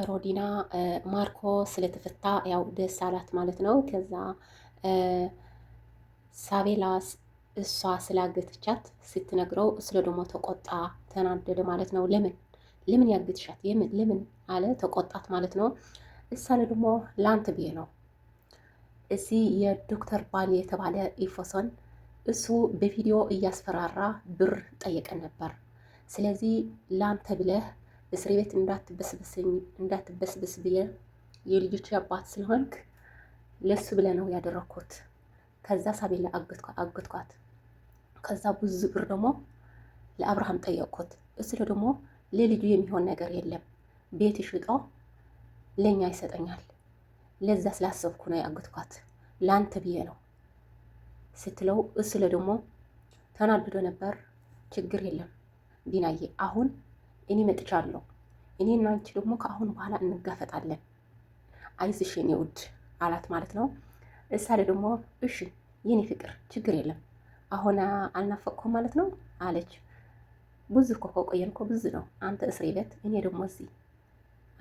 ሮዲና ማርኮ ስለተፈታ ያው ደስ አላት ማለት ነው። ከዛ ሳቤላ እሷ ስላገተቻት ስትነግረው ስለ ደግሞ ተቆጣ፣ ተናደደ ማለት ነው። ለምን ያግትሻት ለምን አለ፣ ተቆጣት ማለት ነው። እሳለ ደግሞ ለአንተ ብዬ ነው እዚህ የዶክተር ባል የተባለ ኢፎሶን እሱ በቪዲዮ እያስፈራራ ብር ጠየቀን ነበር። ስለዚህ ለአንተ ብለህ እስር ቤት እንዳትበስብስ ብዬ የልጆች አባት ስለሆንክ ለሱ ብለህ ነው ያደረኩት። ከዛ ሳቤላ አገትኳት። ከዛ ብዙ ብር ደግሞ ለአብርሃም ጠየቅኩት። እሱ ደግሞ ለልጁ የሚሆን ነገር የለም ቤት ሽጦ ለእኛ ይሰጠኛል። ለዛ ስላሰብኩ ነው ያገትኳት፣ ለአንተ ብዬ ነው ስትለው እሱ ደግሞ ተናድዶ ነበር። ችግር የለም ዲናዬ፣ አሁን እኔ መጥቻለሁ። እኔና አንቺ ደግሞ ከአሁን በኋላ እንጋፈጣለን። አይዞሽ የኔ ውድ አላት ማለት ነው። እሳለ ደግሞ እሺ የኔ ፍቅር ችግር የለም አሁን አልናፈቅኩም ማለት ነው አለች። ብዙ እኮ ከቆየን እኮ ብዙ ነው፣ አንተ እስር ቤት እኔ ደግሞ እዚህ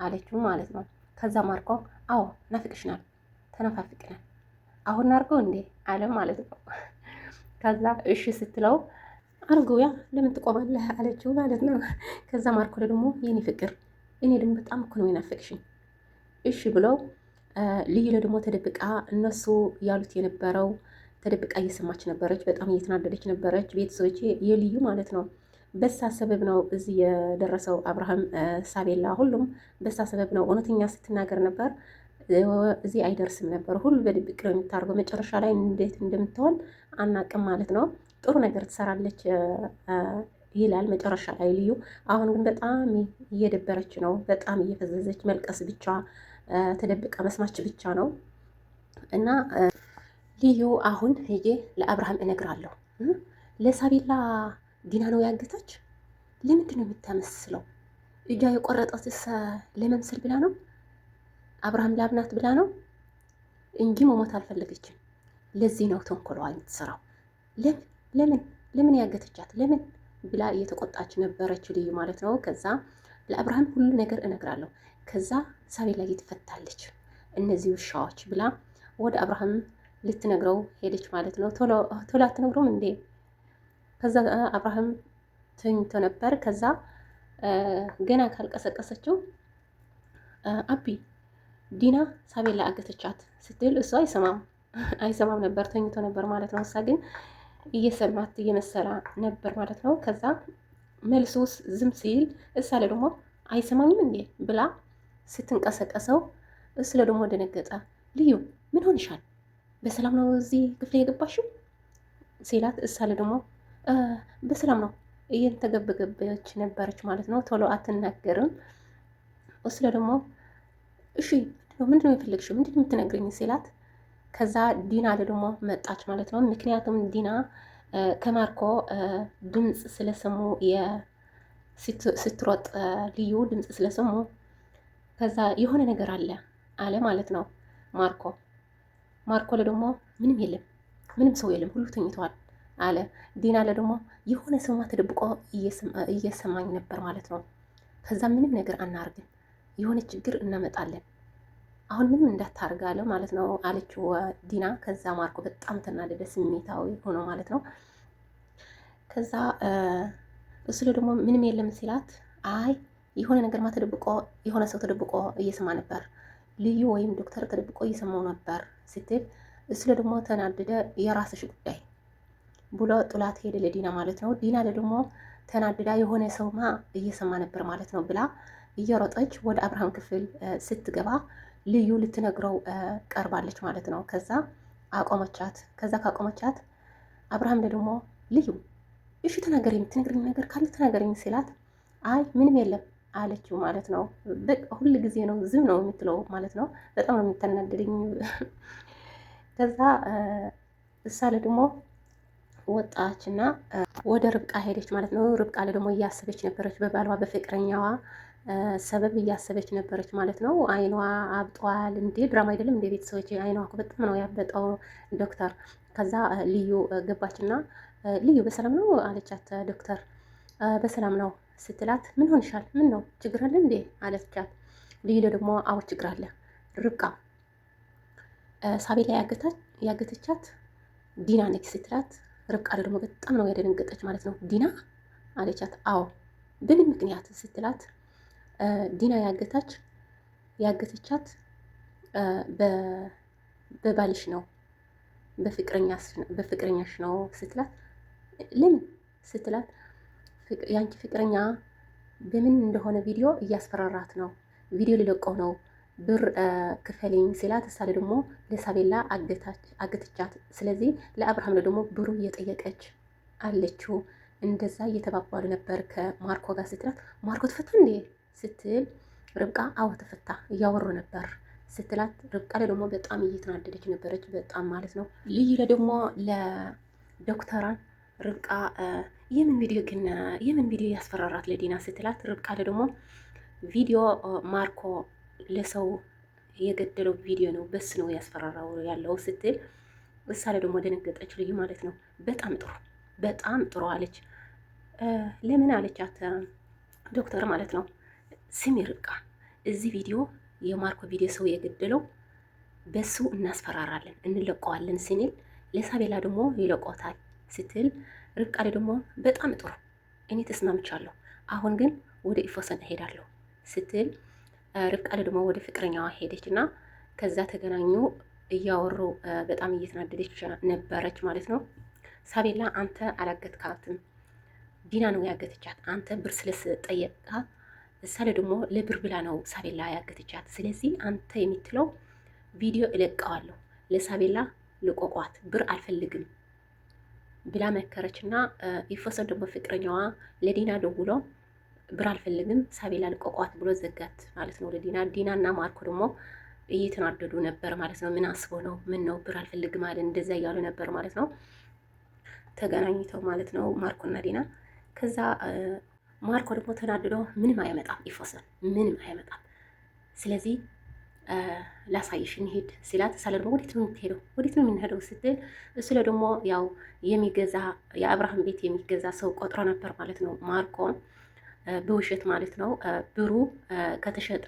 አለችው ማለት ነው። ከዛ ማርኮ አዎ ናፍቅሽናል፣ ተነፋፍቅናል፣ አሁን አድርገው እንዴ አለ ማለት ነው። ከዛ እሺ ስትለው አርገው ያ ለምን ትቆማለህ አለችው ማለት ነው። ከዛ ማርኮ ደግሞ የኔ ፍቅር እኔ ደግሞ በጣም እኮ ነው የናፈቅሽኝ እሺ ብለው ልዩ ደግሞ ተደብቃ እነሱ ያሉት የነበረው ተደብቃ እየሰማች ነበረች። በጣም እየተናደደች ነበረች። ቤተሰቦቼ የልዩ ማለት ነው በሳ ሰበብ ነው እዚህ የደረሰው አብርሃም፣ ሳቤላ፣ ሁሉም በሳ ሰበብ ነው። እውነተኛ ስትናገር ነበር እዚህ አይደርስም ነበር። ሁሉ በድብቅ ነው የምታደርገው። መጨረሻ ላይ እንዴት እንደምትሆን አናቅም ማለት ነው። ጥሩ ነገር ትሰራለች ይላል መጨረሻ ላይ ልዩ። አሁን ግን በጣም እየደበረች ነው። በጣም እየፈዘዘች መልቀስ ብቻ፣ ተደብቃ መስማች ብቻ ነው እና ልዩ አሁን ሄጄ ለአብርሃም እነግራለሁ። ለሳቤላ ዲና ነው ያገታች። ለምንድን ነው የምታመስለው? እጇ የቆረጠትስ ለመምሰል ብላ ነው? አብርሃም ላብናት ብላ ነው እንጂ መሞት አልፈለገችም። ለዚህ ነው ተንኮሏ የምትሰራው። ለምን ያገተቻት ለምን ብላ እየተቆጣች ነበረች ልዩ ማለት ነው። ከዛ ለአብርሃም ሁሉ ነገር እነግራለሁ፣ ከዛ ሳቤላ ትፈታለች እነዚህ ውሻዎች ብላ ወደ አብርሃም ልትነግረው ሄደች ማለት ነው። ቶሎ አትነግረውም እንዴ? ከዛ አብርሃም ተኝቶ ነበር። ከዛ ገና ካልቀሰቀሰችው አቢ ዲና ሳቤላ አገተቻት ስትል እሱ አይሰማም ነበር፣ ተኝቶ ነበር ማለት ነው። እሷ ግን እየሰማት እየመሰላ ነበር ማለት ነው። ከዛ መልሶስ ዝም ሲል እሳለ ደግሞ አይሰማኝም እንዴ ብላ ስትንቀሰቀሰው እሱ ደግሞ ደነገጠ። ልዩ ምን ሆንሻል? በሰላም ነው እዚህ ክፍል የገባሽው ሲላት እሳለ ደግሞ በሰላም ነው እየተገበገበች ነበረች ማለት ነው። ቶሎ አትናገርም። እሱ ደግሞ እሺ ምንድነው የፈለግሽው? ምንድነው የምትነግረኝ ሲላት ከዛ ዲና ደግሞ መጣች ማለት ነው። ምክንያቱም ዲና ከማርኮ ድምፅ ስለሰሙ ስትሮጥ ልዩ ድምፅ ስለሰሙ ከዛ የሆነ ነገር አለ ማለት ነው። ማርኮ ደግሞ ምንም የለም፣ ምንም ሰው የለም፣ ሁሉ ተኝተዋል አለ። ዲና ደግሞ የሆነ ሰውማ ተደብቆ እየሰማኝ ነበር ማለት ነው። ከዛ ምንም ነገር አናርግም፣ የሆነ ችግር እናመጣለን፣ አሁን ምንም እንዳታርጋለ ማለት ነው አለችው ዲና። ከዛ ማርኮ በጣም ተናደደ፣ ስሜታዊ ሆኖ ማለት ነው። ከዛ እሱ ደግሞ ምንም የለም ሲላት አይ የሆነ ነገርማ ተደብቆ የሆነ ሰው ተደብቆ እየሰማ ነበር፣ ልዩ ወይም ዶክተር ተደብቆ እየሰማው ነበር ስትል እሱ ደግሞ ተናደደ። የራስሽ ጉዳይ ብሎ ጥላት ሄደ ለዲና ማለት ነው። ዲና ደግሞ ተናድዳ የሆነ ሰውማ እየሰማ ነበር ማለት ነው ብላ እየሮጠች ወደ አብርሃም ክፍል ስትገባ ልዩ ልትነግረው ቀርባለች ማለት ነው። ከዛ አቆመቻት። ከዛ ካቆመቻት አብርሃም ደግሞ ልዩ እሺ ተናገሪ፣ የምትነግረኝ ነገር ካለ ተናገረኝ ሲላት አይ ምንም የለም አለችው ማለት ነው። ሁል ጊዜ ነው ዝም ነው የምትለው ማለት ነው። በጣም ነው የምታናደደኝ። ከዛ እሳለ ደግሞ ወጣችና ወደ ርብቃ ሄደች ማለት ነው። ርብቃ ደግሞ እያሰበች ነበረች፣ በባሏ በፍቅረኛዋ ሰበብ እያሰበች ነበረች ማለት ነው። አይኗ አብጧል። እንዴ ድራማ አይደለም እንደ ቤተሰቦች አይኗ በጣም ነው ያበጠው ዶክተር። ከዛ ልዩ ገባችና ልዩ በሰላም ነው አለቻት። ዶክተር በሰላም ነው ስትላት ምን ሆንሻል? ምን ነው ችግር አለ እንዴ አለቻት። ልዩ ደግሞ አዎ ችግር አለ። ርብቃ ሳቤላ ያገተቻት ዲና ነች ስትላት ርብቃ ደግሞ በጣም ነው ያደነገጠች ማለት ነው። ዲና አለቻት። አዎ በምን ምክንያት ስትላት ዲና ያገተቻት በባልሽ ነው በፍቅረኛሽ ነው ስትላት ለምን ስትላት ያንቺ ፍቅረኛ በምን እንደሆነ ቪዲዮ እያስፈራራት ነው፣ ቪዲዮ ሊለቀው ነው፣ ብር ክፈለኝ ሲላት እሳለ ደግሞ ለሳቤላ አገተቻት። ስለዚህ ለአብርሃም ነው ደግሞ ብሩ እየጠየቀች አለችው። እንደዛ እየተባባሉ ነበር ከማርኮ ጋር ስትላት ማርኮ ተፈታ እንዴ ስትል ርብቃ አዎ ተፈታ እያወሩ ነበር ስትላት ርብቃ ደግሞ በጣም እየተናደደች ነበረች። በጣም ማለት ነው። ልዩ ደግሞ ለዶክተራን ርብቃ የምን ቪዲዮ ያስፈራራት ለዲና ስትላት ርብቃ ደግሞ ቪዲዮ ማርኮ ለሰው የገደለው ቪዲዮ ነው፣ በስ ነው ያስፈራራው ያለው ስትል እሳለ ደግሞ ደነገጠች ልዩ ማለት ነው። በጣም ጥሩ አለች። ለምን አለቻት ዶክተር ማለት ነው። ስሚ ርብቃ እዚህ ቪዲዮ የማርኮ ቪዲዮ ሰው የገደለው በሱ እናስፈራራለን እንለቀዋለን ስንል ለሳቤላ ደግሞ ይለቆታል ስትል ርብቃ ደግሞ በጣም ጥሩ እኔ ተስማምቻለሁ፣ አሁን ግን ወደ ኢፎሰን እሄዳለሁ ስትል ርብቃ ደግሞ ወደ ፍቅረኛዋ ሄደች እና ከዛ ተገናኙ። እያወሩ በጣም እየተናደደች ነበረች ማለት ነው። ሳቤላ አንተ አላገትካትም፣ ዲና ነው ያገተቻት። አንተ ብር ስለጠየቃት እሳለ ደግሞ ለብር ብላ ነው ሳቤላ ያገተቻት። ስለዚህ አንተ የምትለው ቪዲዮ እለቀዋለሁ፣ ለሳቤላ ልቆቋት፣ ብር አልፈልግም ብላ መከረች እና ኢፎሰን ደግሞ ፍቅረኛዋ ለዲና ደውሎ ብር አልፈልግም ሳቤላ ልቆቋት ብሎ ዘጋት ማለት ነው ለዲና። ዲና እና ማርኮ ደግሞ እየተናደዱ ነበር ማለት ነው። ምን አስቦ ነው? ምን ነው ብር አልፈልግም አለ እንደዛ እያሉ ነበር ማለት ነው። ተገናኝተው ማለት ነው ማርኮና ዲና። ከዛ ማርኮ ደግሞ ተናድዶ ምንም አያመጣም ኢፎሰን ምንም አያመጣም፣ ስለዚህ ላሳይሽ እንሂድ ሲላት ሳለ ደግሞ ወዴት ነው የምንሄደው ስትል እሱ ደግሞ ያው የሚገዛ የአብርሃም ቤት የሚገዛ ሰው ቆጥሮ ነበር ማለት ነው ማርኮ በውሸት ማለት ነው። ብሩ ከተሸጠ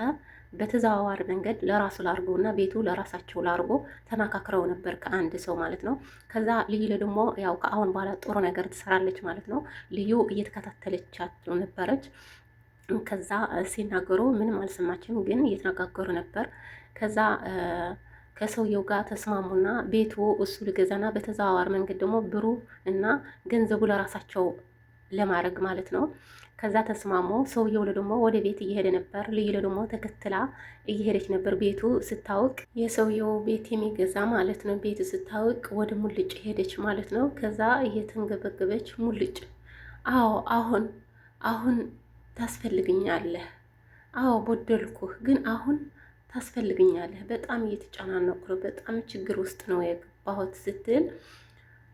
በተዘዋዋሪ መንገድ ለራሱ ላርጎ እና ቤቱ ለራሳቸው ላርጎ ተመካክረው ነበር ከአንድ ሰው ማለት ነው። ከዛ ልዩ ደግሞ ያው ከአሁን በኋላ ጥሩ ነገር ትሰራለች ማለት ነው። ልዩ እየተከታተለቻቸው ነበረች። ከዛ ሲናገሩ ምንም አልሰማችም፣ ግን እየተነጋገሩ ነበር። ከዛ ከሰውየው ጋር ተስማሙና ቤቱ እሱ ልገዛና በተዘዋዋሪ መንገድ ደግሞ ብሩ እና ገንዘቡ ለራሳቸው ለማድረግ ማለት ነው። ከዛ ተስማሙ። ሰውየው ደግሞ ወደ ቤት እየሄደ ነበር። ልዩ ደግሞ ተከትላ እየሄደች ነበር። ቤቱ ስታውቅ የሰውየው ቤት የሚገዛ ማለት ነው። ቤቱ ስታውቅ ወደ ሙልጭ ሄደች ማለት ነው። ከዛ እየተንገበገበች ሙልጭ፣ አዎ አሁን ታስፈልግኛለህ፣ አዎ ቦደልኩህ፣ ግን አሁን ታስፈልግኛለህ፣ በጣም እየተጨናነቁ ነው፣ በጣም ችግር ውስጥ ነው የገባሁት ስትል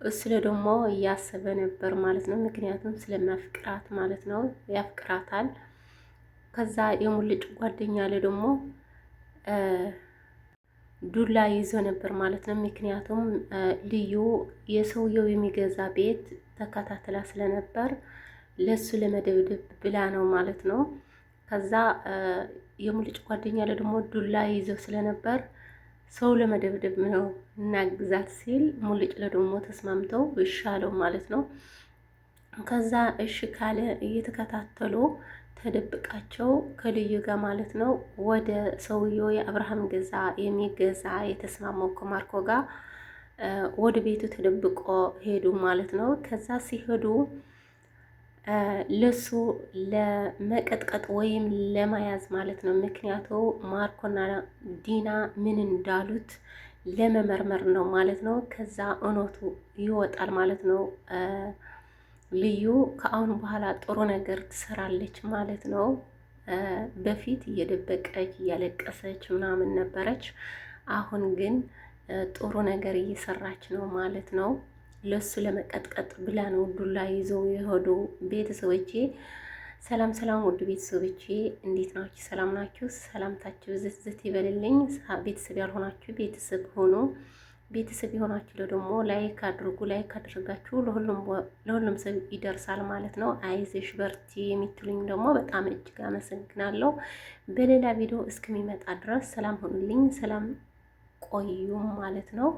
ስለ ደግሞ እያሰበ ነበር ማለት ነው። ምክንያቱም ስለማፍቅራት ማለት ነው፣ ያፍቅራታል። ከዛ የሙልጭ ጓደኛ ላይ ደግሞ ዱላ ይዞ ነበር ማለት ነው። ምክንያቱም ልዩ የሰውየው የሚገዛ ቤት ተከታትላ ስለነበር ለሱ ለመደብደብ ብላ ነው ማለት ነው። ከዛ የሙልጭ ጓደኛ ላይ ደግሞ ዱላ ይዞ ስለነበር ሰው ለመደብደብ ነው እናግዛት ሲል ሙልጭ ለደግሞ ተስማምተው እሺ አለው ማለት ነው። ከዛ እሺ ካለ እየተከታተሉ ተደብቃቸው ከልዩ ጋር ማለት ነው ወደ ሰውየው የአብርሃም የሚገዛ የተስማማው ከማርኮ ጋር ወደ ቤቱ ተደብቆ ሄዱ ማለት ነው። ከዛ ሲሄዱ ለሱ ለመቀጥቀጥ ወይም ለመያዝ ማለት ነው። ምክንያቱ ማርኮና ዲና ምን እንዳሉት ለመመርመር ነው ማለት ነው። ከዛ እውነቱ ይወጣል ማለት ነው። ልዩ ከአሁን በኋላ ጥሩ ነገር ትሰራለች ማለት ነው። በፊት እየደበቀች እያለቀሰች ምናምን ነበረች። አሁን ግን ጥሩ ነገር እየሰራች ነው ማለት ነው። ለሱ ለመቀጥቀጥ ብላ ነው ዱላ ይዘው የሄዱ ቤተሰቦቼ። ሰላም ሰላም፣ ውድ ቤተሰቦቼ እንዴት ናችሁ? ሰላም ናችሁ? ሰላምታችሁ ዝት ይበልልኝ። ቤተሰብ ያልሆናችሁ ቤተሰብ ሆኖ ቤተሰብ የሆናችሁ ደግሞ ላይክ አድርጉ። ላይክ አድርጋችሁ ለሁሉም ሰው ይደርሳል ማለት ነው። አይዞሽ በርቲ የሚትሉኝ ደግሞ በጣም እጅግ አመሰግናለሁ። በሌላ ቪዲዮ እስከሚመጣ ድረስ ሰላም ሁኑልኝ፣ ሰላም ቆዩም ማለት ነው።